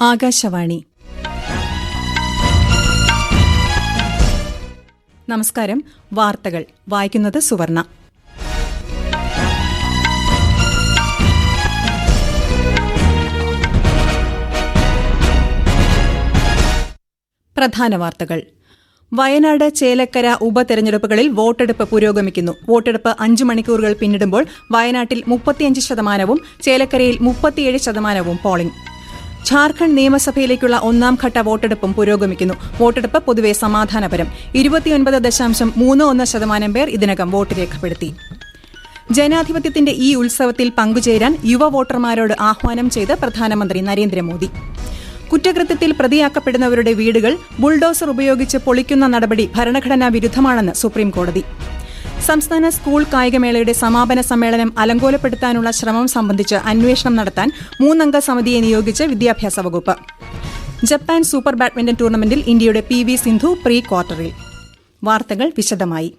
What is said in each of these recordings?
ആകാശവാണി. നമസ്കാരം. വാർത്തകൾ വായിക്കുന്നത് സുവർണ. പ്രധാന വാർത്തകൾ. വയനാട്, ചേലക്കര ഉപതെരഞ്ഞെടുപ്പുകളിൽ വോട്ടെടുപ്പ് പുരോഗമിക്കുന്നു. വോട്ടെടുപ്പ് 5 മണിക്കൂറുകൾ പിന്നിടുമ്പോൾ വയനാട്ടിൽ 35%, ചേലക്കരയിൽ 37% പോളിംഗ്. ഝാർഖണ്ഡ് നിയമസഭയിലേക്കുള്ള 1ാംഘട്ട വോട്ടെടുപ്പും പുരോഗമിക്കുന്നു. വോട്ടെടുപ്പ് പൊതുവെ സമാധാനപരം. 29.31% പേർ ഇതിനകം വോട്ട് രേഖപ്പെടുത്തി. ജനാധിപത്യത്തിന്റെ ഈ ഉത്സവത്തിൽ പങ്കുചേരാൻ യുവ വോട്ടർമാരോട് ആഹ്വാനം ചെയ്ത് പ്രധാനമന്ത്രി നരേന്ദ്രമോദി. കുറ്റകൃത്യത്തിൽ പ്രതിയാക്കപ്പെടുന്നവരുടെ വീടുകൾ ബുൾഡോസർ ഉപയോഗിച്ച് പൊളിക്കുന്ന നടപടി ഭരണഘടനാ വിരുദ്ധമാണെന്ന് സുപ്രീംകോടതി. സംസ്ഥാന സ്കൂൾ കായികമേളയുടെ സമാപന സമ്മേളനം അലങ്കോലപ്പെടുത്താനുള്ള ശ്രമം സംബന്ധിച്ച് അന്വേഷണം നടത്താൻ 3-അംഗ സമിതിയെ നിയോഗിച്ച് വിദ്യാഭ്യാസ വകുപ്പ്. ജപ്പാൻ സൂപ്പർ ബാഡ്മിന്റൺ ടൂർണമെന്റിൽ ഇന്ത്യയുടെ PV സിന്ധു പ്രീ ക്വാർട്ടറിൽ. വാർത്തകൾ വിശദമായി.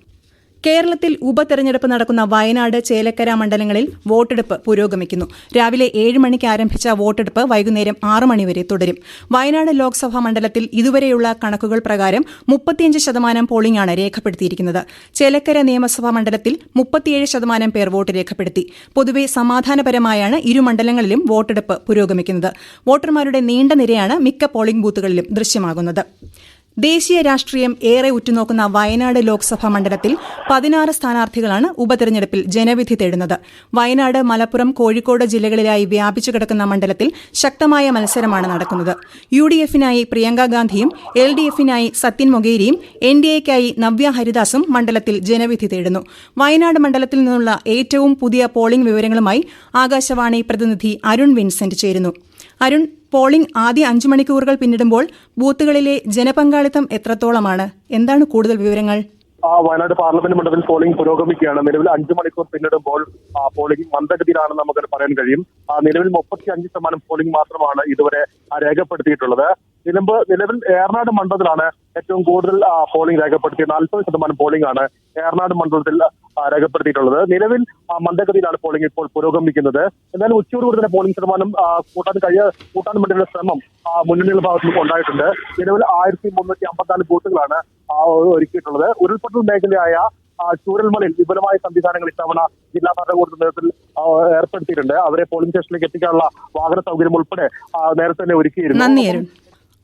കേരളത്തിൽ ഉപതെരഞ്ഞെടുപ്പ് നടക്കുന്ന വയനാട്, ചേലക്കര മണ്ഡലങ്ങളിൽ വോട്ടെടുപ്പ് പുരോഗമിക്കുന്നു. രാവിലെ 7 മണിക്ക് ആരംഭിച്ച വോട്ടെടുപ്പ് വൈകുന്നേരം 6 മണിവരെ തുടരും. വയനാട് ലോക്സഭാ മണ്ഡലത്തിൽ ഇതുവരെയുള്ള കണക്കുകൾ പ്രകാരം 35% പോളിംഗാണ് രേഖപ്പെടുത്തിയിരിക്കുന്നത്. ചേലക്കര നിയമസഭാ മണ്ഡലത്തിൽ 37% പേർ വോട്ട് രേഖപ്പെടുത്തി. പൊതുവെ സമാധാനപരമായാണ് ഇരു മണ്ഡലങ്ങളിലും വോട്ടെടുപ്പ് പുരോഗമിക്കുന്നത്. വോട്ടർമാരുടെ നീണ്ട നിരയാണ് മിക്ക പോളിംഗ് ബൂത്തുകളിലും ദൃശ്യമാകുന്നത്. ദേശീയ രാഷ്ട്രീയം ഏറെ ഉറ്റുനോക്കുന്ന വയനാട് ലോക്സഭാ മണ്ഡലത്തിൽ 16 സ്ഥാനാർത്ഥികളാണ് ഉപതെരഞ്ഞെടുപ്പിൽ ജനവിധി തേടുന്നത്. വയനാട്, മലപ്പുറം, കോഴിക്കോട് ജില്ലകളിലായി വ്യാപിച്ചു കിടക്കുന്ന മണ്ഡലത്തിൽ ശക്തമായ മത്സരമാണ് നടക്കുന്നത്. UDF-നായി പ്രിയങ്ക ഗാന്ധിയും LDF-നായി സത്യൻ മൊഗേരിയും NDA-യ്ക്കായി നവ്യ ഹരിദാസും മണ്ഡലത്തിൽ ജനവിധി തേടുന്നു. വയനാട് മണ്ഡലത്തിൽ നിന്നുള്ള ഏറ്റവും പുതിയ പോളിംഗ് വിവരങ്ങളുമായി ആകാശവാണി പ്രതിനിധി അരുൺ വിൻസെന്റ് ചേരുന്നു. അരുൺ, പോളിംഗ് ആദ്യ 5 മണിക്കൂറുകൾ പിന്നിടുമ്പോൾ ബൂത്തുകളിലെ ജനപങ്കാളിത്തം എത്രത്തോളമാണ്? എന്താണ് കൂടുതൽ വിവരങ്ങൾ? വയനാട് പാർലമെന്റ് മണ്ഡലത്തിൽ പോളിംഗ് പുരോഗമിക്കുകയാണ്. നിലവിൽ 5 മണിക്കൂർ പിന്നിടുമ്പോൾ പോളിംഗ് മന്ദഗതിയിലാണെന്ന് നമുക്ക് പറയാൻ കഴിയും. നിലവിൽ 35% പോളിംഗ് മാത്രമാണ് ഇതുവരെ രേഖപ്പെടുത്തിയിട്ടുള്ളത്. നിലവിൽ ഏറനാട് മണ്ഡലത്തിലാണ് ഏറ്റവും കൂടുതൽ പോളിംഗ് രേഖപ്പെടുത്തിയത്. 40% പോളിംഗ് ആണ് ഏറനാട് മണ്ഡലത്തിൽ രേഖപ്പെടുത്തിയിട്ടുള്ളത്. നിലവിൽ മന്ദഗതിയിലാണ് പോളിംഗ് ഇപ്പോൾ പുരോഗമിക്കുന്നത്. എന്നാലും ഉച്ചയോടുകൂടി തന്നെ പോളിംഗ് ശതമാനം കൂട്ടാൻ വേണ്ടിയുള്ള ശ്രമം മുന്നണിയുടെ ഭാഗത്തു നിന്ന് ഉണ്ടായിട്ടുണ്ട്. നിലവിൽ 1354 ബൂത്തുകളാണ് ഒരുക്കിയിട്ടുള്ളത്. ഉരുൾപൊട്ടൽ മേഖലയായ ചൂരൽമലയിൽ വിപുലമായ സംവിധാനങ്ങൾ ഇത്തവണ ജില്ലാ ഭരണകൂടത്തിന്റെ നേതൃത്വത്തിൽ ഏർപ്പെടുത്തിയിട്ടുണ്ട്. അവരെ പോളിംഗ് സ്റ്റേഷനിലേക്ക് എത്തിക്കാനുള്ള വാഹന സൗകര്യം ഉൾപ്പെടെ നേരത്തെ തന്നെ ഒരുക്കിയിരുന്നു.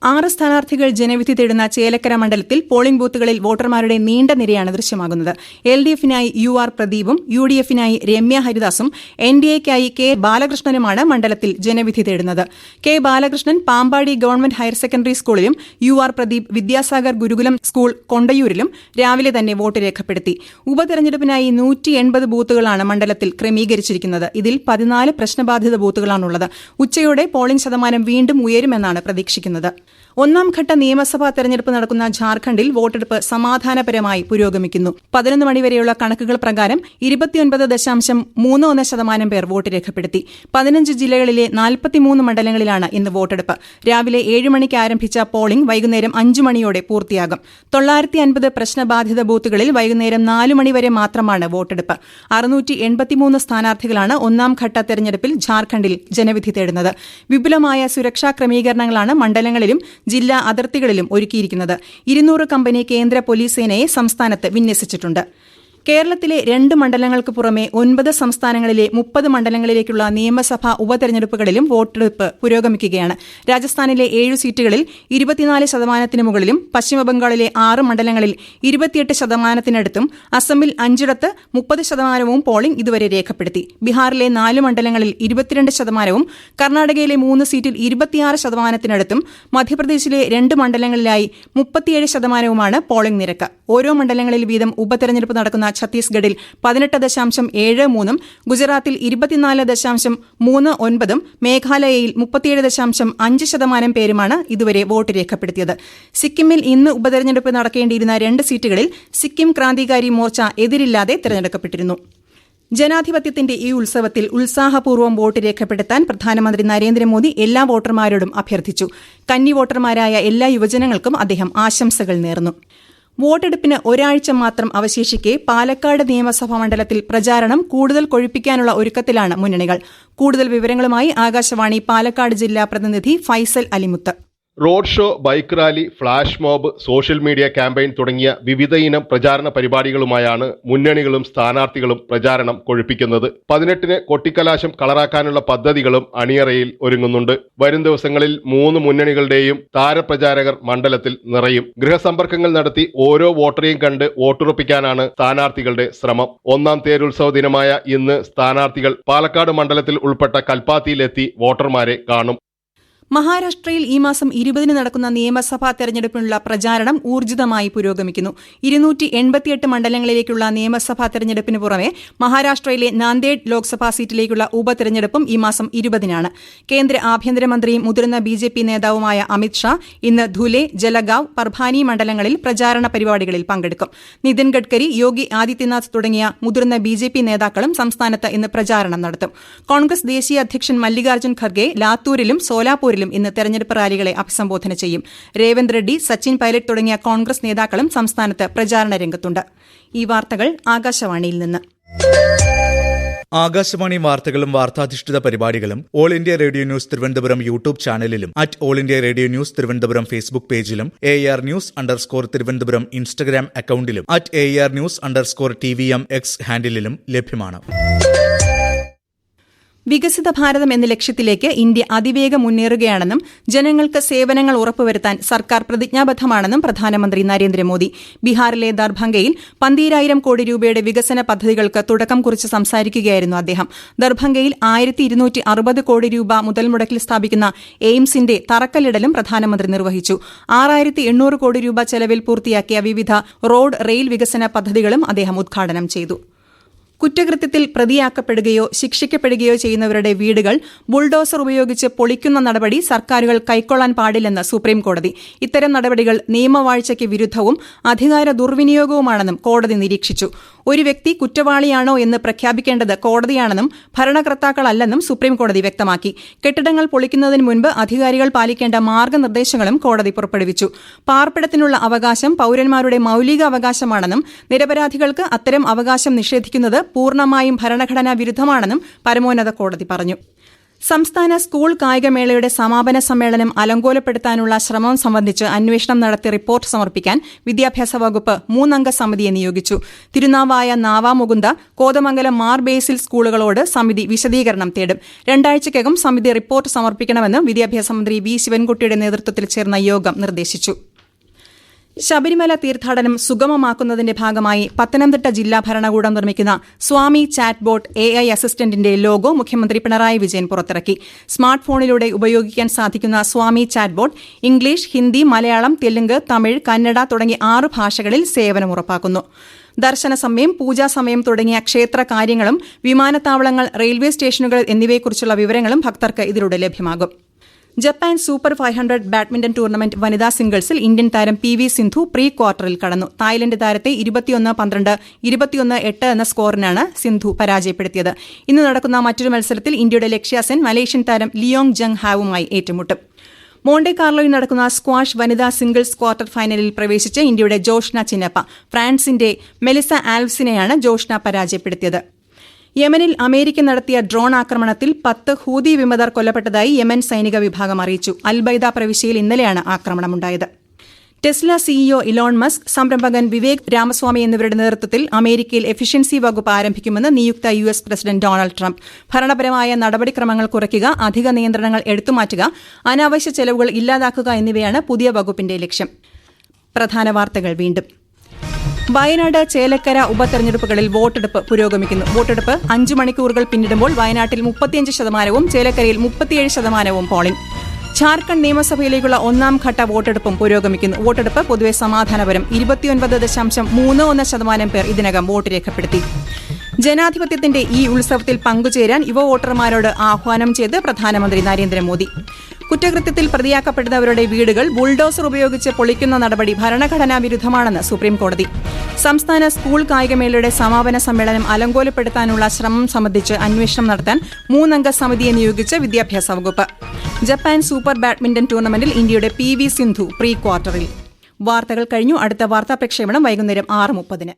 6 സ്ഥാനാർത്ഥികൾ ജനവിധി തേടുന്ന ചേലക്കര മണ്ഡലത്തിൽ പോളിംഗ് ബൂത്തുകളിൽ വോട്ടർമാരുടെ നീണ്ട നിരയാണ് ദൃശ്യമാകുന്നത്. LDF-നായി UR പ്രദീപും UDF-നായി രമ്യ ഹരിദാസും NDA-യ്ക്കായി K ബാലകൃഷ്ണനുമാണ് മണ്ഡലത്തിൽ ജനവിധി തേടുന്നത്. K Balakrishnan Pampady government higher secondary സ്കൂളിലും UR പ്രദീപ് വിദ്യാസാഗർ ഗുരുകുലം സ്കൂൾ കൊണ്ടയൂരിലും രാവിലെ തന്നെ വോട്ട് രേഖപ്പെടുത്തി. ഉപതെരഞ്ഞെടുപ്പിനായി 180 ബൂത്തുകളാണ് മണ്ഡലത്തിൽ ക്രമീകരിച്ചിരിക്കുന്നത്. ഇതിൽ 14 പ്രശ്നബാധിത ബൂത്തുകളാണുള്ളത്. ഉച്ചയോടെ പോളിംഗ് ശതമാനം വീണ്ടും ഉയരുമെന്നാണ് പ്രതീക്ഷിക്കുന്നത്. 1ാംഘട്ട നിയമസഭാ തെരഞ്ഞെടുപ്പ് നടക്കുന്ന ഝാർഖണ്ഡിൽ വോട്ടെടുപ്പ് സമാധാനപരമായി പുരോഗമിക്കുന്നു. 11 മണിവരെയുള്ള കണക്കുകൾ പ്രകാരം 29.31% പേർ വോട്ട് രേഖപ്പെടുത്തി. 15 ജില്ലകളിലെ 43 മണ്ഡലങ്ങളിലാണ് ഇന്ന് വോട്ടെടുപ്പ്. രാവിലെ 7 മണിക്ക് ആരംഭിച്ച പോളിംഗ് വൈകുന്നേരം 5 മണിയോടെ പൂർത്തിയാകും. 950 പ്രശ്നബാധിത ബൂത്തുകളിൽ വൈകുന്നേരം 4 മണിവരെ മാത്രമാണ് വോട്ടെടുപ്പ്. 683 സ്ഥാനാർത്ഥികളാണ് 1ാംഘട്ട തെരഞ്ഞെടുപ്പിൽ ഝാർഖണ്ഡിൽ ജനവിധി തേടുന്നത്. വിപുലമായ സുരക്ഷാ ക്രമീകരണങ്ങളാണ് മണ്ഡലങ്ങളിലും ജില്ലാ അതിർത്തികളിലും ഒരുക്കിയിരിക്കുന്നത്. 200 കമ്പനി കേന്ദ്ര പോലീസ് സേനയെ സംസ്ഥാനത്ത് വിന്യസിച്ചിട്ടുണ്ട്. കേരളത്തിലെ 2 മണ്ഡലങ്ങൾക്ക് പുറമെ 9 സംസ്ഥാനങ്ങളിലെ 30 മണ്ഡലങ്ങളിലേക്കുള്ള നിയമസഭാ ഉപതെരഞ്ഞെടുപ്പുകളിലും വോട്ടെടുപ്പ് പുരോഗമിക്കുകയാണ്. രാജസ്ഥാനിലെ 7 സീറ്റുകളിൽ 24% മുകളിലും, പശ്ചിമബംഗാളിലെ 6 മണ്ഡലങ്ങളിൽ 28%-നടുത്തും, അസമിൽ 5 30% പോളിംഗ് ഇതുവരെ രേഖപ്പെടുത്തി. ബീഹാറിലെ 4 മണ്ഡലങ്ങളിൽ 22%, കർണാടകയിലെ 3 സീറ്റിൽ 26%-നടുത്തും, മധ്യപ്രദേശിലെ 2 മണ്ഡലങ്ങളിലായി 37%-മാണ് പോളിംഗ് നിരക്ക്. ഓരോ മണ്ഡലങ്ങളിൽ വീതം ഉപതെരഞ്ഞെടുപ്പ് നടക്കുന്ന ഛത്തീസ്ഗഡിൽ 18.73%, ഗുജറാത്തിൽ 24.39%, മേഘാലയയിൽ 37.5% പേരുമാണ് ഇതുവരെ വോട്ട് രേഖപ്പെടുത്തിയത്. സിക്കിമിൽ ഇന്ന് ഉപതെരഞ്ഞെടുപ്പ് നടക്കേണ്ടിയിരുന്ന 2 സീറ്റുകളിൽ സിക്കിം ക്രാന്തികാരി മോർച്ച എതിരില്ലാതെ തെരഞ്ഞെടുക്കപ്പെട്ടിരുന്നു. ജനാധിപത്യത്തിന്റെ ഈ ഉത്സവത്തിൽ ഉത്സാഹപൂർവ്വം വോട്ട് രേഖപ്പെടുത്താൻ പ്രധാനമന്ത്രി നരേന്ദ്രമോദി എല്ലാ വോട്ടർമാരോടും അഭ്യർത്ഥിച്ചു. കന്നി വോട്ടർമാരായ എല്ലാ യുവജനങ്ങൾക്കും അദ്ദേഹം ആശംസകൾ നേർന്നു. വോട്ടെടുപ്പിന് ഒരാഴ്ച മാത്രം അവശേഷിക്കെ പാലക്കാട് നിയമസഭാ മണ്ഡലത്തിൽ പ്രചാരണം കൂടുതൽ കൊഴുപ്പിക്കാനുള്ള ഒരുക്കത്തിലാണ് മുന്നണികൾ. കൂടുതൽ വിവരങ്ങളുമായി ആകാശവാണി പാലക്കാട് ജില്ലാ പ്രതിനിധി Faisal Alimuth. Road show, bike rally, flash mob, social media campaign തുടങ്ങിയ വിവിധ ഇനം പ്രചാരണ പരിപാടികളുമായാണ് മുന്നണികളും സ്ഥാനാർത്ഥികളും പ്രചാരണം കൊഴുപ്പിക്കുന്നത്. 18-ന് കൊട്ടിക്കലാശം കളറാക്കാനുള്ള പദ്ധതികളും അണിയറയിൽ ഒരുങ്ങുന്നുണ്ട്. വരും ദിവസങ്ങളിൽ 3 മുന്നണികളുടെയും താരപ്രചാരകർ മണ്ഡലത്തിൽ നിറയും. ഗൃഹസമ്പർക്കങ്ങൾ നടത്തി ഓരോ വോട്ടറെയും കണ്ട് വോട്ടുറപ്പിക്കാനാണ് സ്ഥാനാർത്ഥികളുടെ ശ്രമം. 1-ാം തേരുത്സവ ദിനമായ ഇന്ന് സ്ഥാനാർത്ഥികൾ പാലക്കാട് മണ്ഡലത്തിൽ ഉൾപ്പെട്ട കൽപ്പാത്തിയിലെത്തി വോട്ടർമാരെ കാണും. മഹാരാഷ്ട്രയിൽ ഈ മാസം 20-ന് നടക്കുന്ന നിയമസഭാ തെരഞ്ഞെടുപ്പിനുള്ള പ്രചാരണം ഊർജിതമായി പുരോഗമിക്കുന്നു. 288 മണ്ഡലങ്ങളിലേക്കുള്ള നിയമസഭാ തെരഞ്ഞെടുപ്പിന് പുറമെ മഹാരാഷ്ട്രയിലെ നാന്ദേഡ് ലോക്സഭാ സീറ്റിലേക്കുള്ള ഉപതെരഞ്ഞെടുപ്പും ഈ മാസം 20-നാണ്. കേന്ദ്ര ആഭ്യന്തരമന്ത്രിയും മുതിർന്ന BJP നേതാവുമായ അമിത് ഷാ ഇന്ന് ധുലെ, ജലഗാവ്, പർഭാനി മണ്ഡലങ്ങളിൽ പ്രചാരണ പരിപാടികളിൽ പങ്കെടുക്കും. നിതിൻ ഗഡ്കരി, യോഗി ആദിത്യനാഥ് തുടങ്ങിയ മുതിർന്ന BJP നേതാക്കളും സംസ്ഥാനത്ത് ഇന്ന് പ്രചാരണം നടത്തും. കോൺഗ്രസ് ദേശീയ അധ്യക്ഷൻ മല്ലികാർജ്ജുൻ ഖർഗെ ലാത്തൂരിലും സോലാപൂരിലും ഇന്ന് തെരഞ്ഞെടുപ്പ് റാലികളെ അഭിസംബോധന ചെയ്യും. രേവന്ത് റെഡ്ഡി, സച്ചിൻ പൈലറ്റ് തുടങ്ങിയ കോൺഗ്രസ് നേതാക്കളും സംസ്ഥാനത്ത് പ്രചാരണ രംഗത്തുണ്ട്. ഈ വാർത്തകൾ ആകാശവാണിയിൽ നിന്ന്. ആകാശവാണി വാർത്തകളും വാർത്താധിഷ്ഠിത പരിപാടികളും All India Radio News Thiruvananthapuram YouTube ചാനലിലും @All India Radio News Thiruvananthapuram Facebook പേജിലും AR News_ തിരുവനന്തപുരം ഇൻസ്റ്റഗ്രാം അക്കൌണ്ടിലും @AR News_TVM X ഹാൻഡിലും ലഭ്യമാണ്. വികസിത ഭാരതം എന്ന ലക്ഷ്യത്തിലേക്ക് ഇന്ത്യ അതിവേഗം മുന്നേറുകയാണെന്നും ജനങ്ങൾക്ക് സേവനങ്ങൾ ഉറപ്പുവരുത്താൻ സർക്കാർ പ്രതിജ്ഞാബദ്ധമാണെന്നും പ്രധാനമന്ത്രി നരേന്ദ്രമോദി. ബീഹാറിലെ ദർഭംഗയിൽ 12,000 കോടി രൂപയുടെ വികസന പദ്ധതികൾക്ക് തുടക്കം കുറിച്ച് സംസാരിക്കുകയായിരുന്നു അദ്ദേഹം. ദർഭംഗയിൽ 1,260 കോടി രൂപ മുതൽ മുടക്കിൽ സ്ഥാപിക്കുന്ന എയിംസിന്റെ തറക്കല്ലിടലും പ്രധാനമന്ത്രി നിർവഹിച്ചു. 6,800 കോടി രൂപ ചെലവിൽ പൂർത്തിയാക്കിയ വിവിധ റോഡ്, റെയിൽ വികസന പദ്ധതികളും അദ്ദേഹം ഉദ്ഘാടനം ചെയ്തു. കുറ്റകൃത്യത്തിൽ പ്രതിയാക്കപ്പെടുകയോ ശിക്ഷിക്കപ്പെടുകയോ ചെയ്യുന്നവരുടെ വീടുകൾ ബുൾഡോസർ ഉപയോഗിച്ച് പൊളിക്കുന്ന നടപടി സർക്കാരുകൾ കൈക്കൊള്ളാൻ പാടില്ലെന്ന് സുപ്രീംകോടതി. ഇത്തരം നടപടികൾ നിയമവാഴ്ചയ്ക്ക് വിരുദ്ധവും അധികാര ദുർവിനിയോഗവുമാണെന്നും കോടതി നിരീക്ഷിച്ചു. ഒരു വ്യക്തി കുറ്റവാളിയാണോ എന്ന് പ്രഖ്യാപിക്കേണ്ടത് കോടതിയാണെന്നും ഭരണകർത്താക്കളല്ലെന്നും സുപ്രീംകോടതി വ്യക്തമാക്കി. കെട്ടിടങ്ങൾ പൊളിക്കുന്നതിന് മുൻപ് അധികാരികൾ പാലിക്കേണ്ട മാർഗനിർദ്ദേശങ്ങളും കോടതി പുറപ്പെടുവിച്ചു. പാർപ്പിടത്തിനുള്ള അവകാശം പൌരന്മാരുടെ മൌലിക അവകാശമാണെന്നും നിരപരാധികൾക്ക് അത്തരം അവകാശം നിഷേധിക്കുന്നത് പൂർണ്ണമായും ഭരണഘടനാ വിരുദ്ധമാണെന്നും പരമോന്നത കോടതി പറഞ്ഞു. സംസ്ഥാന സ്കൂൾ കായികമേളയുടെ സമാപന സമ്മേളനം അലങ്കോലപ്പെടുത്താനുള്ള ശ്രമം സംബന്ധിച്ച് അന്വേഷണം നടത്തി റിപ്പോർട്ട് സമർപ്പിക്കാൻ വിദ്യാഭ്യാസ വകുപ്പ് 3-അംഗ സമിതിയെ നിയോഗിച്ചു. തിരുനാവായ നാവാമുകുന്ദ, കോതമംഗലം മാർ ബേസിൽ സ്കൂളുകളോട് സമിതി വിശദീകരണം തേടും. 2 ആഴ്ചയ്ക്കകം സമിതി റിപ്പോർട്ട് സമർപ്പിക്കണമെന്ന് വിദ്യാഭ്യാസ മന്ത്രി വി ശിവൻകുട്ടിയുടെ നേതൃത്വത്തിൽ ചേർന്ന യോഗം നിർദ്ദേശിച്ചു. ശബരിമല തീർത്ഥാടനം സുഗമമാക്കുന്നതിന്റെ ഭാഗമായി പത്തനംതിട്ട ജില്ലാ ഭരണകൂടം നിർമ്മിക്കുന്ന സ്വാമി ചാറ്റ് ബോട്ട് AI അസിസ്റ്റന്റിന്റെ ലോഗോ മുഖ്യമന്ത്രി പിണറായി വിജയൻ പുറത്തിറക്കി. സ്മാർട്ട് ഫോണിലൂടെ ഉപയോഗിക്കാൻ സാധിക്കുന്ന Swami chat bot English, Hindi, Malayalam, Telugu, Tamil, Kannada തുടങ്ങി 6 ഭാഷകളിൽ സേവനം ഉറപ്പാക്കുന്നു. ദർശന സമയം, പൂജാസമയം തുടങ്ങിയ ക്ഷേത്ര കാര്യങ്ങളും വിമാനത്താവളങ്ങൾ, റെയിൽവേ സ്റ്റേഷനുകൾ എന്നിവയെക്കുറിച്ചുള്ള വിവരങ്ങളും ഭക്തർക്ക് ഇതിലൂടെ ലഭ്യമാകും. ജപ്പാൻ സൂപ്പർ 500 ബാഡ്മിന്റൺ ടൂർണമെന്റ് വനിതാ സിംഗിൾസിൽ ഇന്ത്യൻ താരം PV സിന്ധു പ്രീ ക്വാർട്ടറിൽ കടന്നു. തായ്ലൻഡ് താരത്തെ 21-12, 21-8 എന്ന സ്കോറിനാണ് സിന്ധു പരാജയപ്പെടുത്തിയത്. ഇന്ന് നടക്കുന്ന മറ്റൊരു മത്സരത്തിൽ ഇന്ത്യയുടെ ലക്ഷ്യ സെൻ മലേഷ്യൻ താരം ലിയോങ് ജങ് ഹാവുമായി ഏറ്റുമുട്ടും. മോണ്ടെ കാർലോയിൽ നടക്കുന്ന സ്ക്വാഷ് വനിതാ സിംഗിൾസ് ക്വാർട്ടർ ഫൈനലിൽ പ്രവേശിച്ച് ഇന്ത്യയുടെ ജോഷ്ന ചിന്നപ്പ ഫ്രാൻസിന്റെ മെലിസ ആൽവ്സിനെയാണ് ജോഷ്ന പരാജയപ്പെടുത്തിയത്. യമനിൽ അമേരിക്ക നടത്തിയ ഡ്രോൺ ആക്രമണത്തിൽ 10 ഹൂതി വിമതർ കൊല്ലപ്പെട്ടതായി യമൻ സൈനിക വിഭാഗം അറിയിച്ചു. അൽബൈദ പ്രവിശ്യയിൽ ഇന്നലെയാണ് ആക്രമണമുണ്ടായത്. ടെസ്ല CEO ഇലോൺ മസ്ക്, സംരംഭകൻ വിവേക് രാമസ്വാമി എന്നിവരുടെ നേതൃത്വത്തിൽ അമേരിക്കയിൽ എഫിഷ്യൻസി വകുപ്പ് ആരംഭിക്കുമെന്ന് നിയുക്ത US പ്രസിഡന്റ് ഡൊണാൾഡ് ട്രംപ്. ഭരണപരമായ നടപടിക്രമങ്ങൾ കുറയ്ക്കുക, അധിക നിയന്ത്രണങ്ങൾ എടുത്തുമാറ്റുക, അനാവശ്യ ചെലവുകൾ ഇല്ലാതാക്കുക എന്നിവയാണ് പുതിയ വകുപ്പിന്റെ ലക്ഷ്യം. പ്രധാന വാർത്തകൾ വീണ്ടും. വയനാട്, ചേലക്കര ഉപതെരഞ്ഞെടുപ്പുകളിൽ വോട്ടെടുപ്പ് പുരോഗമിക്കുന്നു. വോട്ടെടുപ്പ് 5 മണിക്കൂറുകൾ പിന്നിടുമ്പോൾ വയനാട്ടിൽ 35%, ചേലക്കരയിൽ 37% പോളിംഗ്. ഝാർഖണ്ഡ് നിയമസഭയിലേക്കുള്ള 1-ാം ഘട്ട വോട്ടെടുപ്പും പുരോഗമിക്കുന്നു. വോട്ടെടുപ്പ് പൊതുവെ സമാധാനപരം. 29.31% പേർ ഇതിനകം വോട്ട് രേഖപ്പെടുത്തി. ജനാധിപത്യത്തിന്റെ ഈ ഉത്സവത്തിൽ പങ്കുചേരാൻ യുവ വോട്ടർമാരോട് ആഹ്വാനം ചെയ്ത് പ്രധാനമന്ത്രി നരേന്ദ്രമോദി. കുറ്റകൃത്യത്തിൽ പ്രതിയാക്കപ്പെടുന്നവരുടെ വീടുകൾ ബുൾഡോസർ ഉപയോഗിച്ച് പൊളിക്കുന്ന നടപടി ഭരണഘടനാ വിരുദ്ധമാണെന്ന് സുപ്രീംകോടതി. സംസ്ഥാന സ്കൂൾ കായികമേളയുടെ സമാപന സമ്മേളനം അലങ്കോലപ്പെടുത്താനുള്ള ശ്രമം സംബന്ധിച്ച് അന്വേഷണം നടത്താൻ 3-അംഗ സമിതിയെ നിയോഗിച്ച് വിദ്യാഭ്യാസ വകുപ്പ്. ജപ്പാൻ സൂപ്പർ ബാഡ്മിന്റൺ ടൂർണമെന്റിൽ ഇന്ത്യയുടെ PV സിന്ധു പ്രീ ക്വാർട്ടറിൽ. വാർത്തകൾ കഴിഞ്ഞു. അടുത്ത വാർത്താ പ്രക്ഷേപണം വൈകുന്നേരം 6:30.